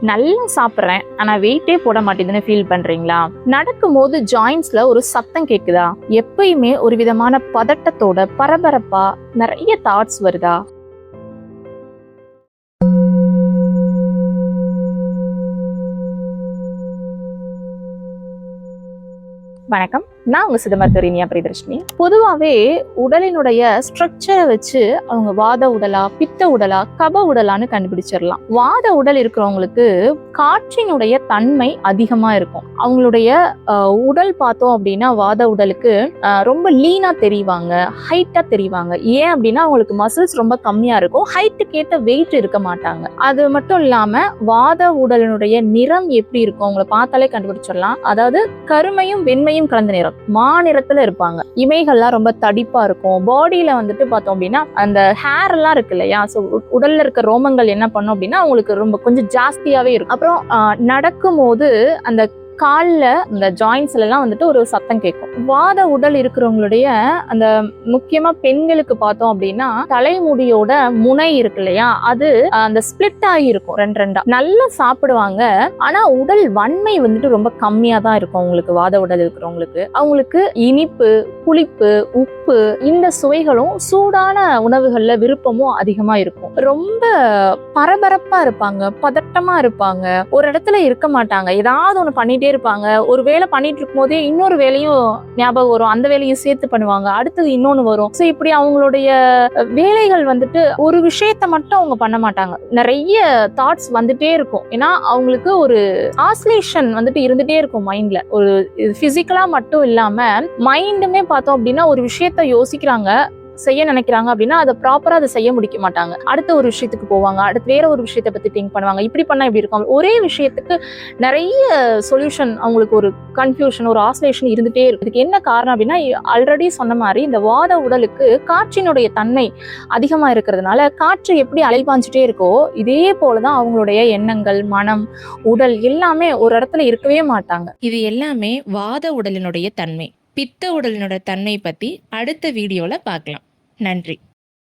நல்லா சாப்பிட்றேன் ஆனா வெயிட்டே போட மாட்டேதுன்னு ஃபீல் பண்றீங்களா? நடக்கும்போது ஜாயின்ஸ்ல ஒரு சத்தம் கேக்குதா? எப்பயுமே ஒரு விதமான பதட்டத்தோட பரபரப்பா நிறைய தாட்ஸ் வருதா? வணக்கம், நான் உங்க சித்த மருத்துவர் இனியா பிரியதர்ஷினி. பொதுவாகவே உடலினுடைய ஸ்ட்ரக்சரை வச்சு அவங்க வாத உடலா, பித்த உடலா, கப உடலான்னு கண்டுபிடிச்சிடலாம். வாத உடல் இருக்கிறவங்களுக்கு காற்றினுடைய தன்மை அதிகமா இருக்கும். அவங்களுடைய உடல் பார்த்தோம் அப்படின்னா வாத உடலுக்கு ரொம்ப லீனா தெரிவாங்க, ஹைட்டா தெரிவாங்க. ஏன் அப்படின்னா அவங்களுக்கு மசில்ஸ் ரொம்ப கம்மியா இருக்கும், ஹைட்டுக்கு ஏற்ற வெயிட் இருக்க மாட்டாங்க. அது மட்டும் இல்லாம வாத உடலினுடைய நிறம் எப்படி இருக்கும் அவங்கள பார்த்தாலே கண்டுபிடிச்சிடலாம். அதாவது கருமையும் வெண்மையும் கலந்த நிறம், மாநிறத்துல இருப்பாங்க. இமைகள்லாம் ரொம்ப தடிப்பா இருக்கும். பாடியில வந்துட்டு பார்த்தோம் அப்படின்னா அந்த ஹேர் எல்லாம் இருக்கு இல்லையா, சோ உடல்ல இருக்க ரோமங்கள் என்ன பண்ணும் அப்படின்னா அவங்களுக்கு ரொம்ப கொஞ்சம் ஜாஸ்தியாவே இருக்கும். அப்புறம் நடக்கும் போது அந்த கால்ல இந்த ஜாயின்ஸ்ல எல்லாம் வந்துட்டு ஒரு சத்தம் கேட்கும். வாத உடல் இருக்கிறவங்களுடைய அந்த முக்கியமா பெண்களுக்கு பார்த்தோம் அப்படின்னா தலைமுடியோட முனை இருக்கு இல்லையா, அது அந்த ஸ்பிளிட் ஆகி இருக்கும் ரெண்டா. நல்லா சாப்பிடுவாங்க ஆனா உடல் வன்மை வந்துட்டு ரொம்ப கம்மியா தான் இருக்கும். அவங்களுக்கு வாத உடல் இருக்கிறவங்களுக்கு அவங்களுக்கு இனிப்பு, புளிப்பு, உப்பு இந்த சுவைகளும் சூடான உணவுகள்ல விருப்பமும் அதிகமா இருக்கும். ரொம்ப பரபரப்பா இருப்பாங்க, பதட்டமா இருப்பாங்க, ஒரு இடத்துல இருக்க மாட்டாங்க, ஏதாவது ஒண்ணு பண்ணிட்டே இருப்பாங்க. ஒரு வேலை பண்ணிட்டு இருக்கும் போதே இன்னொரு வேலையும் ஞாபகம் வரும், அந்த வேலையும் சேர்த்து பண்ணுவாங்க, அடுத்தது இன்னொன்னு வரும். சோ இப்படி அவங்களுடைய வேலைகள் வந்துட்டு ஒரு விஷயத்த மட்டும் அவங்க பண்ண மாட்டாங்க, நிறைய தாட்ஸ் வந்துட்டே இருக்கும். ஏன்னா அவங்களுக்கு ஒரு ஆசிலேஷன் வந்துட்டு இருந்துட்டே இருக்கும் மைண்ட்ல. ஒரு பிசிக்கலா மட்டும் இல்லாம மைண்டுமே பார்த்தோம் அப்படின்னா ஒரு விஷயத்த யோசிக்கிறாங்க, செய்ய நினைக்கிறாங்க அப்படின்னா அதை ப்ராப்பரா அதை செய்ய முடிக்க மாட்டாங்க. அடுத்த ஒரு விஷயத்துக்கு போவாங்க, அடுத்து வேற ஒரு விஷயத்தை பத்தி திங்க் பண்ணுவாங்க. இப்படி பண்ணா இப்படி இருக்கும். ஒரே விஷயத்துக்கு நிறைய சொல்யூஷன், அவங்களுக்கு ஒரு கன்ஃபியூஷன், ஒரு ஆசிலேஷன் இருந்துட்டே இருக்கு. இதுக்கு என்ன காரணம் அப்படின்னா ஆல்ரெடி சொன்ன மாதிரி இந்த வாத உடலுக்கு காற்றினுடைய தன்மை அதிகமா இருக்கிறதுனால காற்று எப்படி அலைபாஞ்சிட்டே இருக்கோ இதே போலதான் அவங்களுடைய எண்ணங்கள், மனம், உடல் எல்லாமே ஒரு இடத்துல இருக்கவே மாட்டாங்க. இது எல்லாமே வாத உடலினுடைய தன்மை. பித்த உடலினோட தன்மை பத்தி அடுத்த வீடியோல பார்க்கலாம். நன்றி.